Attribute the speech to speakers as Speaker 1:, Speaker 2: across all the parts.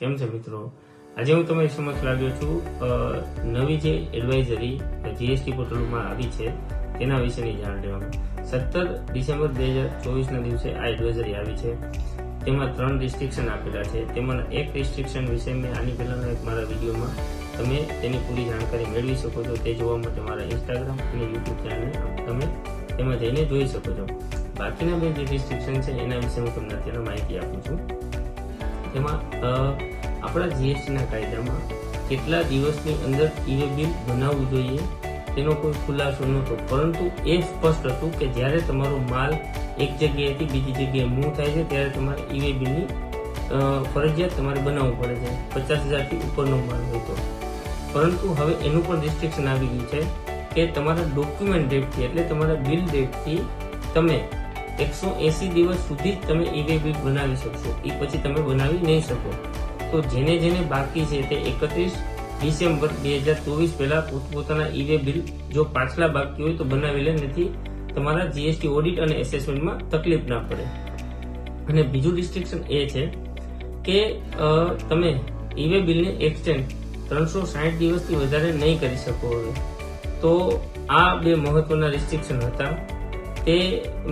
Speaker 1: કેમ છે મિત્રો? આજે હું તમારી સમક્ષ લાવ્યો છું નવી જે એડવાઇઝરી જીએસટી પોર્ટલમાં આવી છે તેના વિશેની જાણ લેવામાં. 17 ડિસેમ્બર 2024ના દિવસે આ એડવાઇઝરી આવી છે. તેમાં 3 રિસ્ટ્રિક્શન આપેલા છે. તેમાંના એક રિસ્ટ્રિક્શન વિશે મેં આની પહેલાના એક મારા વિડીયોમાં તમે તેની પૂરી જાણકારી મેળવી શકો છો. તે જોવા માટે મારા ઇન્સ્ટાગ્રામ અને યુટ્યુબ ચેનલને તમે તેમાં જઈને જોઈ શકો છો. બાકીના બે જે રિસ્ટ્રિક્શન છે એના વિશે હું તમને અત્યારે માહિતી આપું છું. તેમાં આપણા જીએસટીના કાયદામાં કેટલા દિવસની અંદર ઈ-વે બિલ બનાવવું જોઈએ તેનો કોઈ ખુલાસો નહોતો, પરંતુ એ સ્પષ્ટ હતું કે જ્યારે તમારો માલ એક જગ્યાએથી બીજી જગ્યાએ મૂવ થાય છે ત્યારે તમારે ઈ-વે બિલની ફરજિયાત તમારે બનાવવું પડે છે, 50,000થી ઉપરનો માલ હોય તો. પરંતુ હવે એનું પણ રિસ્ટ્રિક્શન આવી ગયું છે કે તમારા ડોક્યુમેન્ટ ડેટથી એટલે તમારા બિલ ડેટથી તમે 180 દિવસ સુધી જ તમે ઈ-વે બિલ બનાવી શકશો. એ પછી તમે બનાવી નહીં શકો. તો જેને બાકી છે તે 31 ડિસેમ્બર 2024 પહેલા પોતાના ઈ-વે બિલ જો પાછલા બાકી હોય તો બનાવી લે, નથી તમારા જીએસટી ઓડિટ અને એસેસમેન્ટમાં તકલીફ ના પડે. અને બીજું રિસ્ટ્રિક્શન એ છે કે તમે ઈ-વે બિલને એક્સટેન્ડ 360 દિવસથી વધારે નહીં કરી શકો હવે. તો આ બે મહત્વના રિસ્ટ્રિક્શન હતા, તે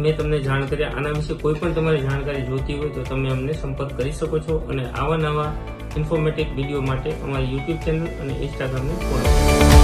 Speaker 1: મેં તમને જાણ કર્યા. આના વિશે કોઈ પણ તમારી જાણકારી જોતી હોય તો તમે અમને સંપર્ક કરી શકો છો. અને આવા નવા ઇન્ફોર્મેટિવ વિડીયો માટે અમારી યુટ્યુબ ચેનલ અને ઇન્સ્ટાગ્રામને ફોલો કરો.